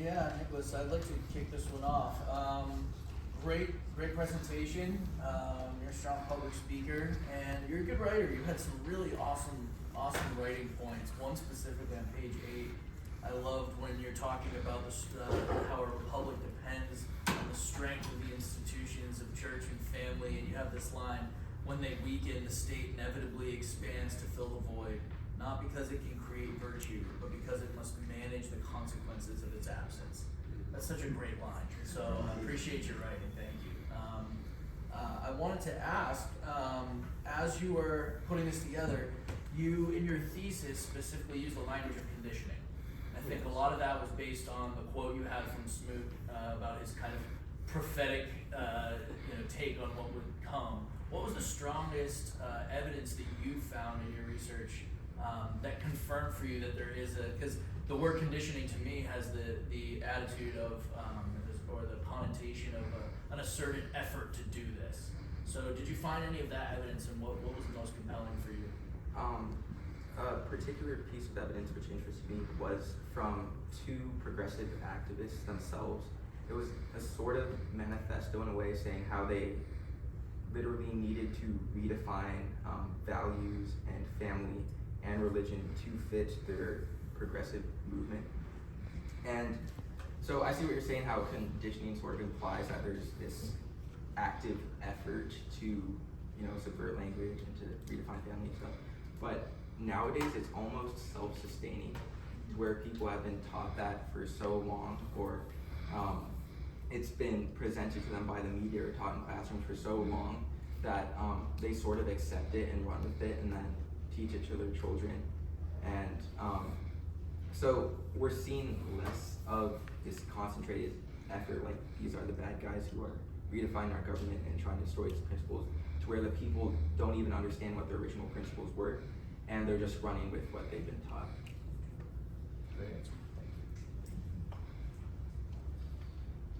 Yeah, Nicholas, I'd like to kick this one off. Great presentation. You're a strong public speaker, and you're a good writer. You had some really awesome writing points. One specifically on page 8. I loved when you're talking about how a republic depends on the strength of the institutions of church and family, and you have this line: "When they weaken, the state inevitably expands to fill the void, not because it can create virtue, but because it must manage the consequences of its absence." That's such a great line. So I appreciate your writing. Thank you. I wanted to ask, as you were putting this together, you, in your thesis, specifically used the language of conditioning. I think a lot of that was based on the quote you had from Smoot about his kind of prophetic take on what would come. What was the strongest evidence that you found in your research that confirmed for you that there is because the word conditioning to me has the attitude of, or the connotation of an asserted effort to do this. So did you find any of that evidence, and what was the most compelling for you? A particular piece of evidence which interested me was from two progressive activists themselves. It was a sort of manifesto in a way, saying how they literally needed to redefine values and family and religion to fit their progressive movement. And so I see what you're saying, how conditioning sort of implies that there's this active effort to, subvert language and to redefine family and stuff. But nowadays it's almost self-sustaining, where people have been taught that for so long, or it's been presented to them by the media or taught in classrooms for so long that they sort of accept it and run with it and then teach it to their children. And so we're seeing less of this concentrated effort, like these are the bad guys who are redefining our government and trying to destroy its principles, to where the people don't even understand what their original principles were, and they're just running with what they've been taught. Great answer.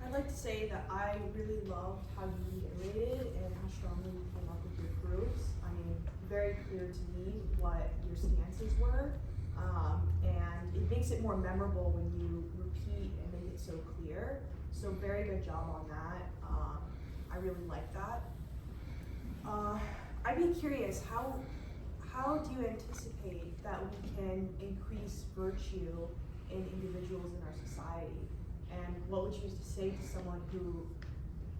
I'd like to say that I really loved how you reiterated and how strongly you came up with your proofs. I mean, very clear to me what your stances were, and it makes it more memorable when you repeat and make it so clear. So very good job on that. I really like that. I'd be curious, how do you anticipate that we can increase virtue in individuals in our society? And what would you say to someone who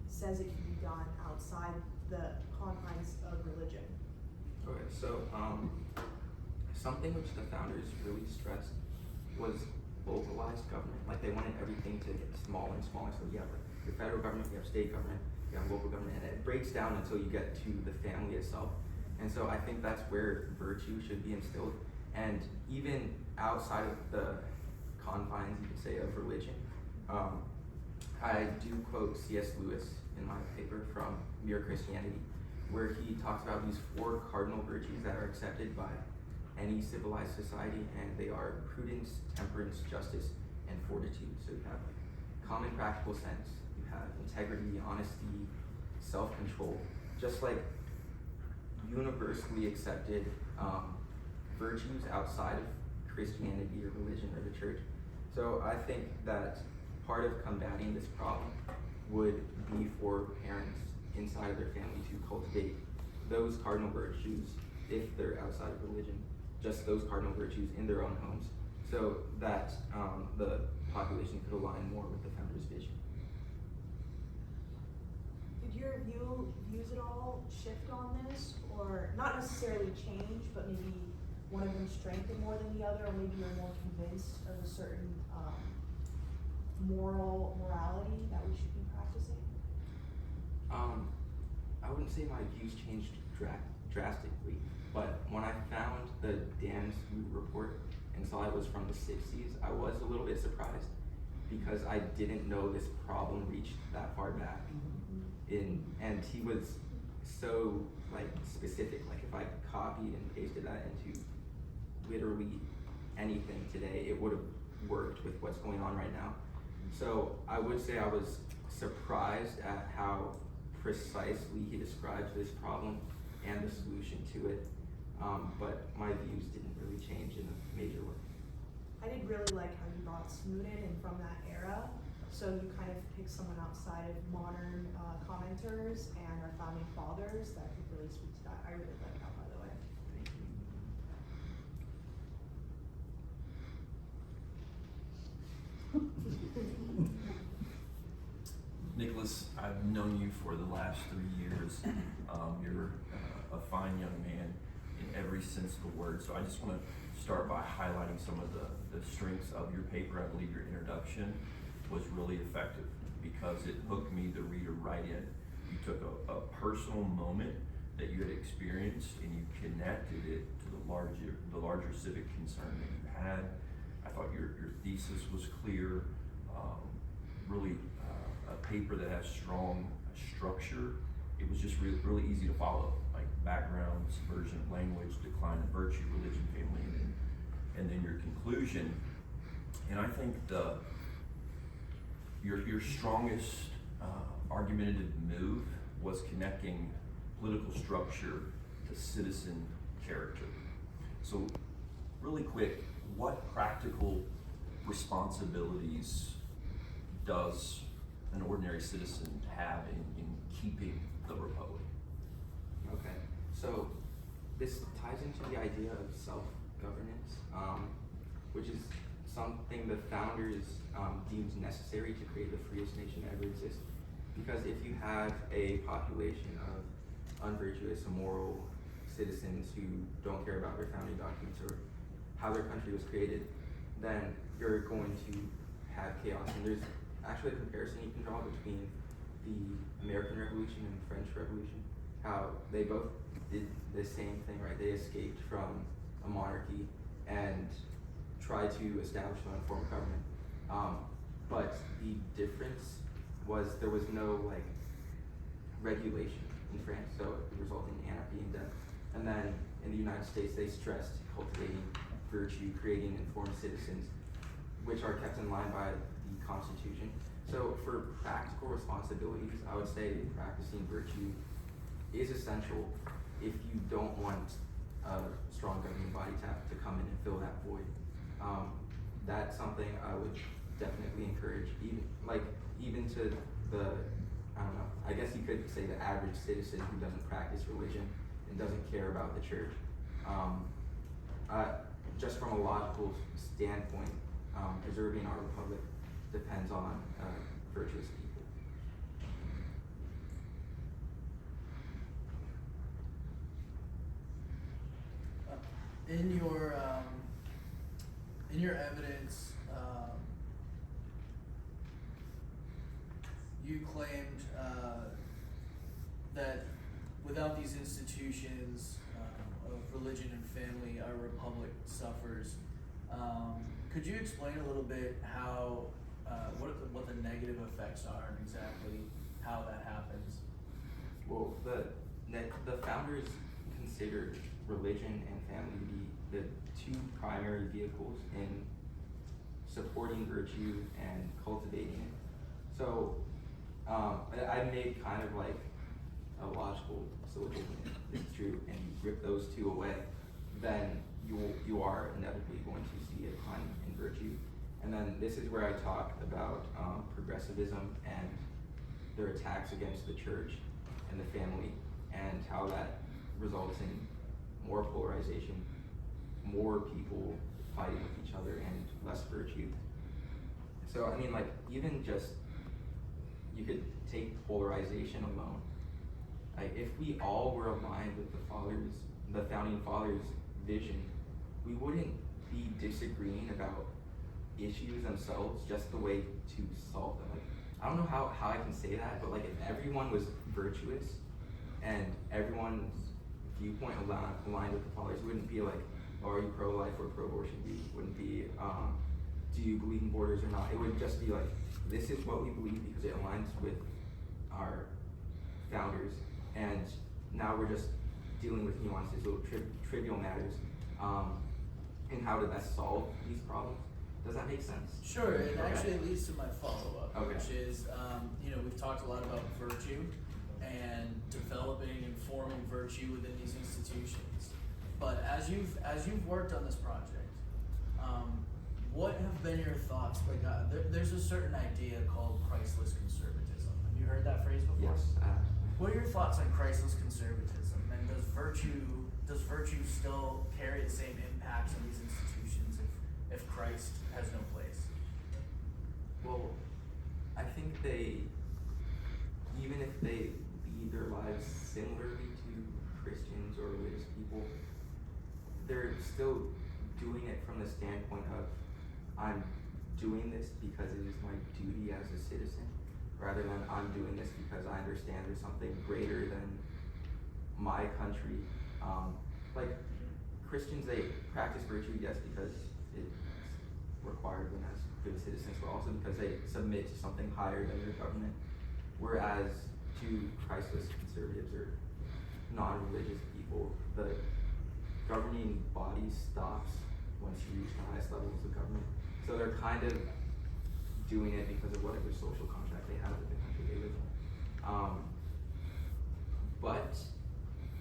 says it can be done outside the confines of religion? Okay, so something which the founders really stressed was localized government. Like, they wanted everything to get smaller and smaller. So you have the federal government, you have state government, you have local government, and it breaks down until you get to the family itself. And so I think that's where virtue should be instilled. And even outside of the confines, you could say, of religion, I do quote C.S. Lewis in my paper from Mere Christianity, where he talks about these 4 cardinal virtues that are accepted by any civilized society, and they are prudence, temperance, justice, and fortitude. So you have common practical sense, you have integrity, honesty, self-control, just like universally accepted virtues outside of Christianity or religion or the church. So I think that part of combating this problem would be for parents inside of their family to cultivate those cardinal virtues, if they're outside of religion, just those cardinal virtues in their own homes, so that the population could align more with the founder's vision. Did your views at all shift on this, or not necessarily change, but maybe one of them strengthen more than the other, or maybe you're more convinced of a certain morality that we should be practicing? I wouldn't say my views changed drastically, but when I found the Dan Smoot report and saw it was from the 60s, I was a little bit surprised, because I didn't know this problem reached that far back. And he was so specific. Like, if I copied and pasted that into literally anything today, it would have worked with what's going on right now. So I would say I was surprised at how precisely he describes this problem and the solution to it, but my views didn't really change in a major way. I did really like how you brought Smoot in and from that era. So you kind of pick someone outside of modern commenters and our founding fathers that could really speak to that. I really like that, by the way. Nicholas, I've known you for the last 3 years. You're a fine young man in every sense of the word. So I just want to start by highlighting some of the strengths of your paper. I believe your introduction was really effective because it hooked me, the reader, right in. You took a personal moment that you had experienced and you connected it to the larger civic concern that you had. I thought your thesis was clear, really a paper that has strong structure. It was just really easy to follow, like background, subversion of language, decline of virtue, religion, family, and then your conclusion. And I think your strongest argumentative move was connecting political structure to citizen character. So really quick, what practical responsibilities does an ordinary citizen have in keeping the republic? Okay, so this ties into the idea of self-governance, which is something the founders deemed necessary to create the freest nation to ever exist. Because if you have a population of unvirtuous, immoral citizens who don't care about their founding documents or how their country was created, then you're going to have chaos. And there's actually a comparison you can draw between the American Revolution and the French Revolution, how they both did the same thing, right? They escaped from a monarchy and tried to establish their own form of government. But the difference was there was no like regulation in France, so it resulted in anarchy and death. And then in the United States, they stressed cultivating virtue, creating informed citizens, which are kept in line by the Constitution. So for practical responsibilities, I would say practicing virtue is essential if you don't want a strong governing body to come in and fill that void. That's something I would definitely encourage, even to the, I don't know, I guess you could say the average citizen who doesn't practice religion and doesn't care about the church. Just from a logical standpoint, preserving our republic depends on virtuous people. In your evidence, you claimed that without these institutions of religion and family, our republic suffers. Could you explain a little bit how what the negative effects are and exactly how that happens? Well, the founders considered religion and family to be the two primary vehicles in supporting virtue and cultivating it. So I made kind of like a logical syllogism. If it's true, and you rip those two away, then you are inevitably going to see a decline in virtue. And then this is where I talk about progressivism and their attacks against the church and the family, and how that results in more polarization, more people fighting with each other, and less virtue. So I mean, like, even just, you could take polarization alone. Like, if we all were aligned with the founding fathers' vision, we wouldn't be disagreeing about issues themselves, just the way to solve them. Like, I don't know how I can say that, but like, if everyone was virtuous and everyone's viewpoint aligned with the fathers, it wouldn't be like, oh, are you pro-life or pro-abortion? It wouldn't be, do you believe in borders or not? It would just be like, this is what we believe because it aligns with our founders, and now we're just dealing with nuances, little trivial matters, and how to best solve these problems. Does that make sense? Sure, it Okay. actually leads to my follow-up, Okay. which is, we've talked a lot about virtue and developing and forming virtue within these institutions. But as you've worked on this project, what have been your thoughts? Like, there's a certain idea called Christless conservatism. Have you heard that phrase before? Yes. What are your thoughts on Christless conservatism? And does virtue still carry the same impacts on these institutions if Christ has no place? Well, I think even if they lead their lives similarly to Christians or religious people, they're still doing it from the standpoint of, I'm doing this because it is my duty as a citizen, rather than I'm doing this because I understand there's something greater than my country. Like Christians, they practice virtue, yes, because it's required when as good citizens, but also because they submit to something higher than their government. Whereas to Christless conservatives or non-religious people, the governing body stops once you reach the highest levels of government. So they're kind of doing it because of whatever social contract they have with the country they live in. But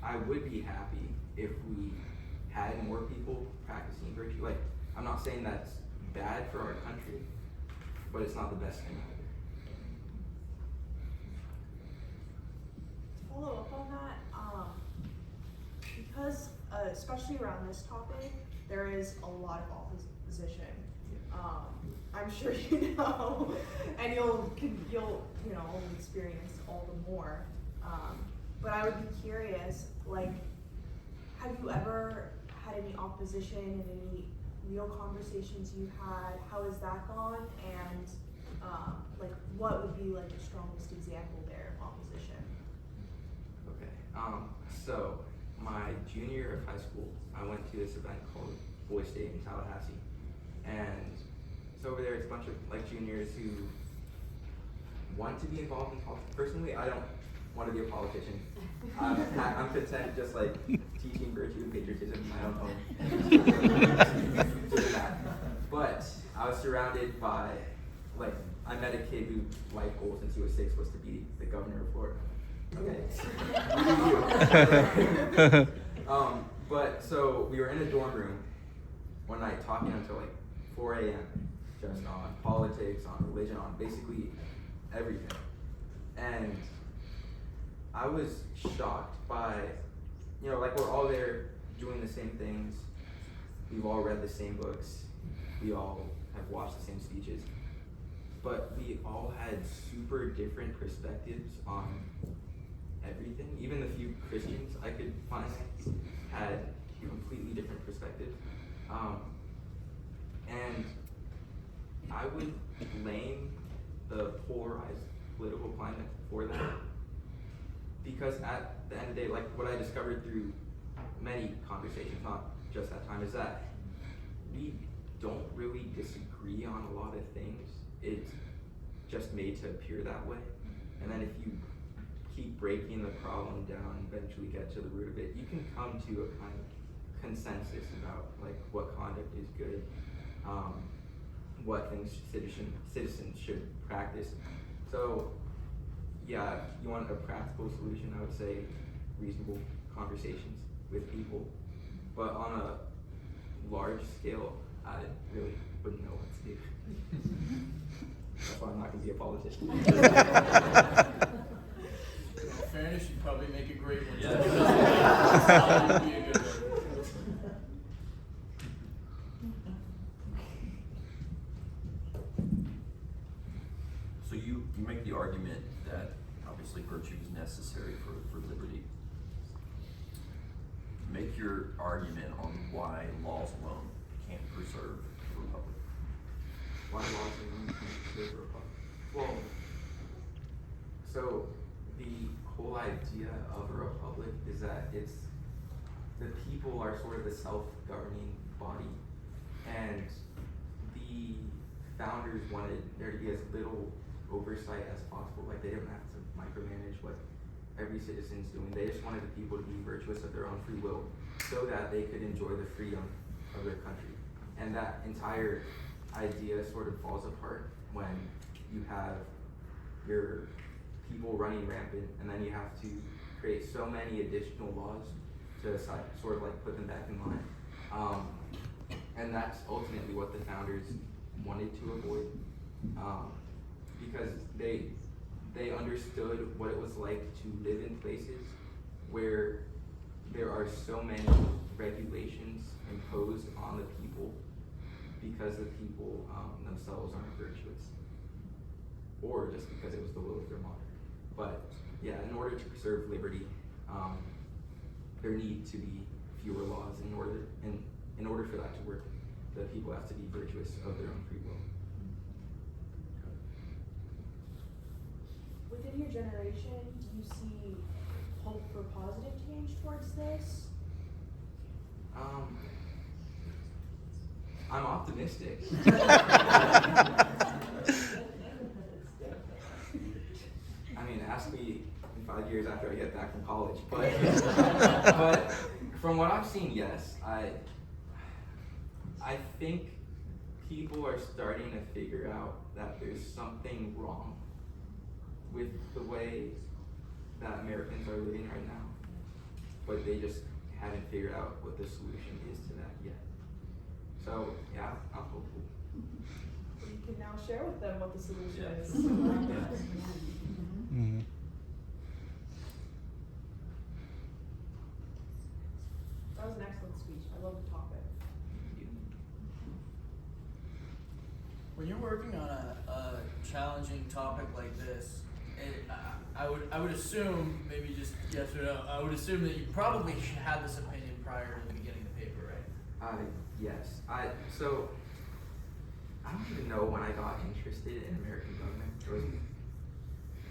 I would be happy if we had more people practicing virtue. Like, I'm not saying that's bad for our country, but it's not the best thing either. To follow up on that, because especially around this topic, there is a lot of opposition. I'm sure you know, and you'll only experience all the more. But I would be curious, like, have you ever had any opposition in any real conversations you've had? How has that gone? And like, what would be like the strongest example there of opposition? Okay. So my junior year of high school, I went to this event called Boys Day in Tallahassee, and so over there it's a bunch of like juniors who want to be involved in politics. Personally, I don't want to be a politician. I'm content just like teaching virtue and patriotism in my own home. Doing that. But I was surrounded by, like, I met a kid whose life goal since he was 6 was to be the governor of Florida. Okay. But so we were in a dorm room one night talking until like 4 a.m. just on politics, on religion, on basically everything. And I was shocked by, like, we're all there doing the same things. We've all read the same books. We all have watched the same speeches. But we all had super different perspectives on everything. Even the few Christians I could find had completely different perspectives. And I would blame the polarized political climate for that. Because at the end of the day, like what I discovered through many conversations, not just that time, is that we don't really disagree on a lot of things. It's just made to appear that way. And then if you keep breaking the problem down and eventually get to the root of it, you can come to a kind of consensus about like what conduct is good, what things citizens should practice. So yeah, if you want a practical solution, I would say reasonable conversations with people. But on a large scale, I really wouldn't know what to do. That's why I'm not going to be a politician. In fairness, you'd probably make a great one. Yeah. You'd be a good one. So you make the argument that obviously virtue is necessary for liberty. Make your argument on why laws alone can't preserve the republic. Why laws alone can't preserve the republic? Well, so the whole idea of a republic is that the people are sort of the self-governing body, and the founders wanted there to be as little oversight as possible. Like, they didn't have to micromanage what every citizen's doing. They just wanted the people to be virtuous of their own free will so that they could enjoy the freedom of their country. And that entire idea sort of falls apart when you have your people running rampant, and then you have to create so many additional laws to sort of like put them back in line. And that's ultimately what the founders wanted to avoid, because they understood what it was like to live in places where there are so many regulations imposed on the people because the people themselves aren't virtuous, or just because it was the will of their mother. But yeah, in order to preserve liberty, there need to be fewer laws. In order for that to work, the people have to be virtuous of their own free will. Within your generation, do you see hope for positive change towards this? I'm optimistic. I mean, ask me in 5 years after I get back from college, but from what I've seen, yes, I think people are starting to figure out that there's something wrong with the way that Americans are living right now, but they just haven't figured out what the solution is to that yet. So yeah, I'm hopeful. You can now share with them what the solution is. Mm-hmm. That was an excellent speech. I love the topic. When you're working on a challenging topic like this, I would assume, maybe just yes or no, I would assume that you probably had this opinion prior to the beginning of the paper, right? Yes. So I don't even know when I got interested in American government. It was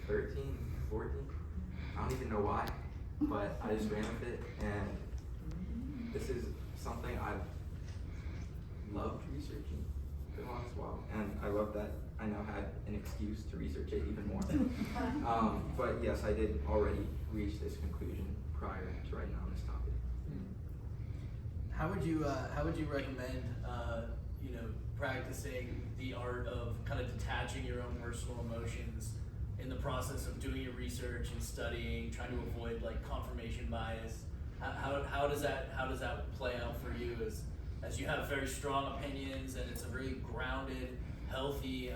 13, 14. I don't even know why, but I just ran with it, and this is something I've loved researching for the longest while, and I love that I now had an excuse to research it even more. But yes, I did already reach this conclusion prior to writing on this topic. How would you recommend practicing the art of kind of detaching your own personal emotions in the process of doing your research and studying, trying to avoid like confirmation bias? How does that play out for you as you have very strong opinions and it's a really grounded, healthy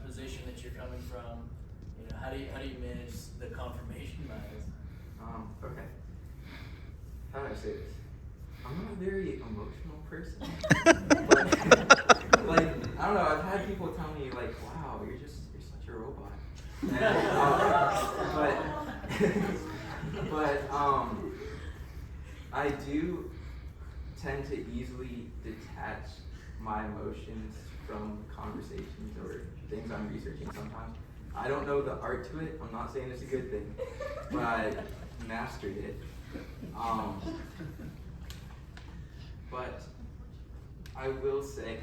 position that you're coming from? You know, how do you manage the confirmation bias? Okay. How do I say this? I'm not a very emotional person. But, like, I don't know, I've had people tell me, like, wow, you're such a robot. And, but I do tend to easily detach my emotions from conversations or things I'm researching sometimes. I don't know the art to it. I'm not saying it's a good thing, but I mastered it. But I will say,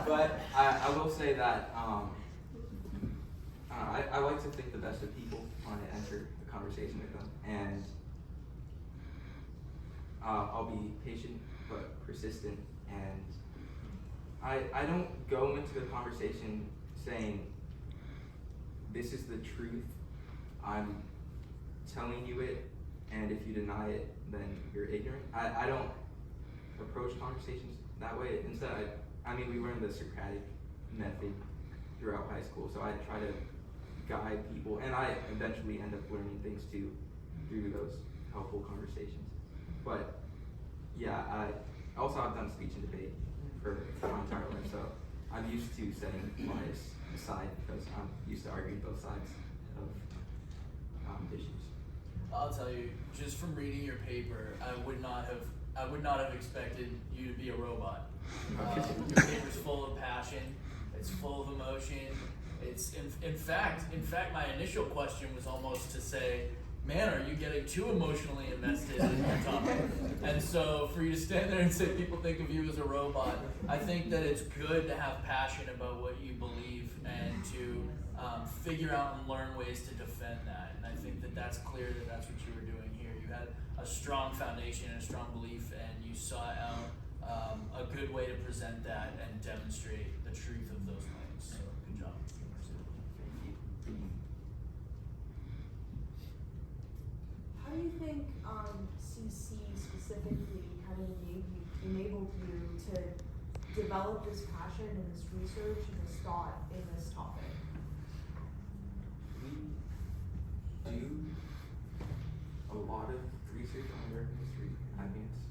but I will say that I like to think the best of people when I enter a conversation with them, and I'll be patient but persistent, and I don't go into the conversation saying, this is the truth, I'm telling you it, and if you deny it, then you're ignorant. I don't approach conversations that way. Instead, I mean, we learned the Socratic method throughout high school, so I try to guide people, and I eventually end up learning things too through those helpful conversations. But yeah, I have done speech and debate for my entire life, so I'm used to setting bias aside because I'm used to arguing both sides of issues. I'll tell you, just from reading your paper, I would not have expected you to be a robot. Your paper's full of passion. It's full of emotion. It's in fact, my initial question was almost to say, man, are you getting too emotionally invested in your topic? And so for you to stand there and say people think of you as a robot, I think that it's good to have passion about what you believe and to figure out and learn ways to defend that. And I think that that's clear that that's what you were doing here. You had a strong foundation and a strong belief, and you sought out a good way to present that and demonstrate the truth of those claims. So good job. How do you think CC specifically, having the you to develop this passion and this research and this thought in this topic? We do a lot of research on American history. I think it's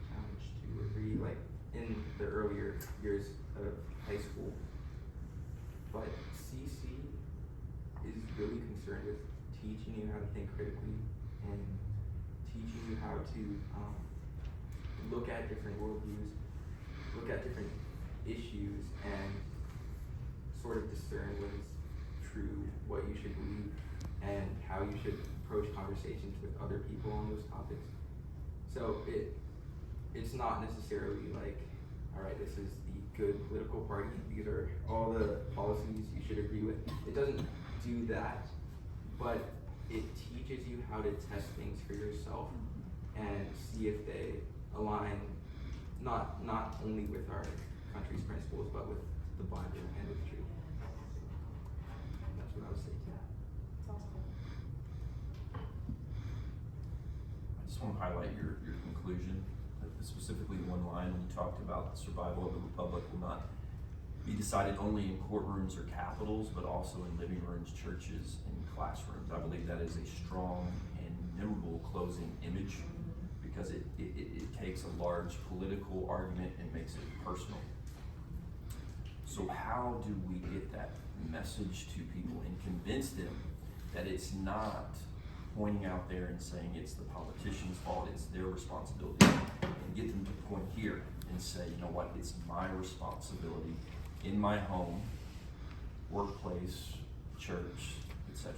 challenge 2 or 3, like in the earlier years of high school. But CC is really concerned with teaching you how to think critically and teaching you how to look at different worldviews, look at different issues, and sort of discern what is true, what you should believe, and how you should approach conversations with other people on those topics. So it's not necessarily like, all right, this is the good political party, these are all the policies you should agree with. It doesn't do that, but it teaches you how to test things for yourself and see if they align not only with our country's principles, but with the Bible and with truth. That's what I would say to that. It's awesome. I just want to highlight your conclusion, specifically one line when you talked about the survival of the republic will not be decided only in courtrooms or capitals, but also in living rooms, churches, and classrooms. I believe that is a strong and memorable closing image because it takes a large political argument and makes it personal. So how do we get that message to people and convince them that it's not pointing out there and saying it's the politician's fault, it's their responsibility, and get them to point here and say, you know what, it's my responsibility in my home, workplace, church, etc.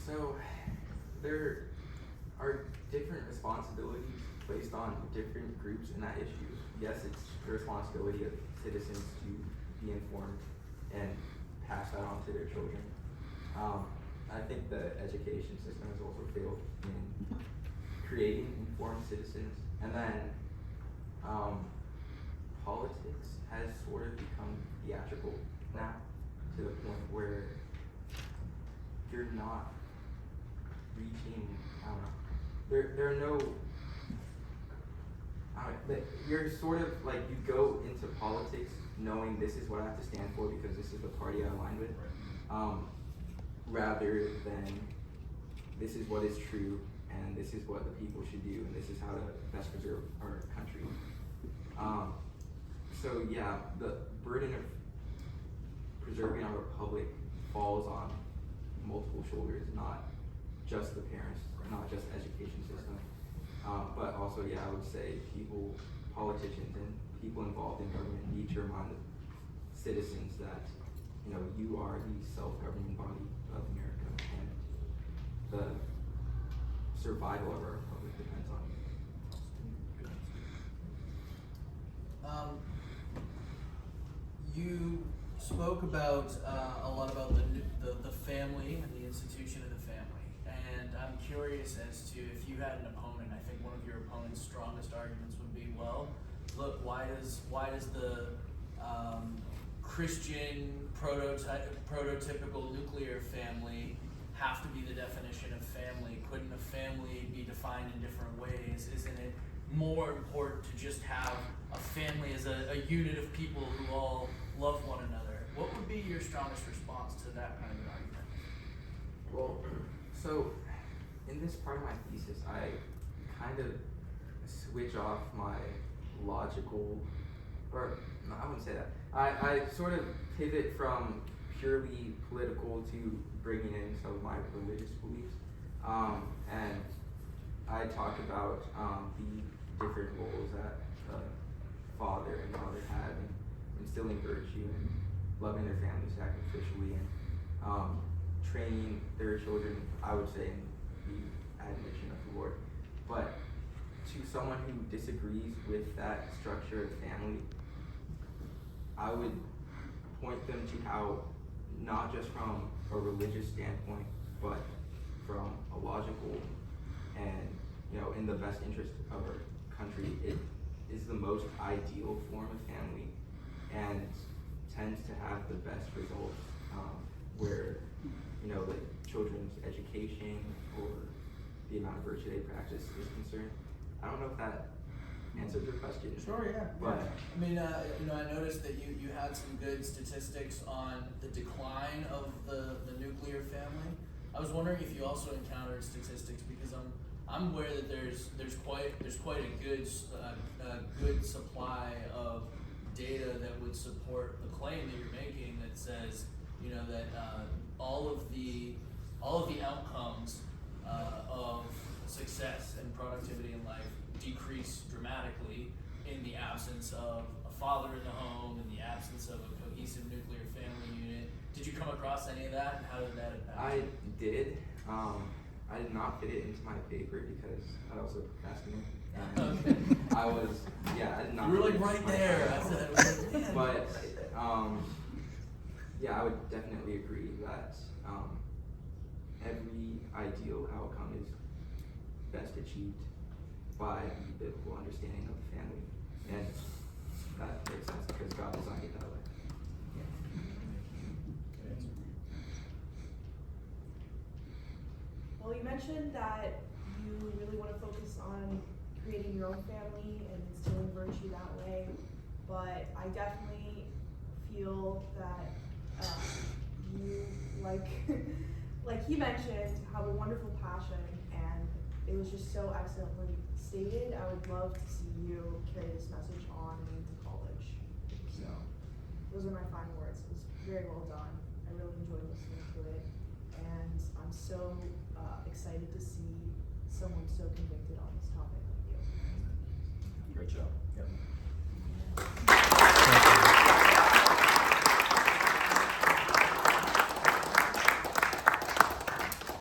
So there are different responsibilities placed on different groups in that issue. Yes, it's the responsibility of citizens to be informed and pass that on to their children. I think the education system has also failed in creating informed citizens. And then politics has sort of become theatrical now to the point where you're not reaching, I don't know, there are no, you're sort of like, you go into politics knowing this is what I have to stand for because this is the party I align with, rather than this is what is true and this is what the people should do and this is how to best preserve our country. So yeah, the burden of preserving our republic falls on multiple shoulders, not just the parents, not just the education system, but also, yeah, I would say people, politicians and people involved in government need to remind the citizens that, you know, you are the self-governing body of America and the survival of our republic depends on you. You spoke about a lot about the family and the institution of the family, and I'm curious as to if you had an opponent. I think one of your opponent's strongest arguments would be, well, look, why does the Christian prototypical nuclear family have to be the definition of family? Couldn't a family be defined in different ways? Isn't it more important to just have a family as a unit of people who all love one another? What would be your strongest response to that kind of an argument? Well, so in this part of my thesis, I kind of switch off my logical, or no, I wouldn't say that. I sort of pivot from purely political to bringing in some of my religious beliefs. And I talk about the different roles that a father and mother have in instilling virtue and loving their family sacrificially and training their children, I would say, in the admonition of the Lord. But to someone who disagrees with that structure of family, I would point them to how, not just from a religious standpoint, but from a logical and, you know, in the best interest of our country, it is the most ideal form of family and tends to have the best results where, you know, the children's education or the amount of virtue they practice is concerned. I don't know if that answers your question. Sure, yeah. But I mean, I noticed that you had some good statistics on the decline of the nuclear family. I was wondering if you also encountered statistics, because I'm aware that there's quite a good supply of data that would support the claim that you're making that says, that all of the outcomes of success and productivity in life decrease dramatically in the absence of a father in the home, in the absence of a cohesive nuclear family unit. Did you come across any of that, and how did that impact I you? did. I did not fit it into my paper because I also procrastinated. Okay. I did not. You were fit like it into right my there. paper. I said, I was like, man. But I would definitely agree that every ideal outcome is best achieved by the biblical understanding of the family, and that makes sense because God designed it that way. Well, you mentioned that you really want to focus on creating your own family and instilling virtue that way, but I definitely feel that you, like he mentioned, have a wonderful passion, and it was just so excellently stated. I would love to see you carry this message on into college. So, those are my final words. It was very well done. I really enjoyed listening to it, and I'm so excited to see someone so convicted on this topic like you. Great job. Yep.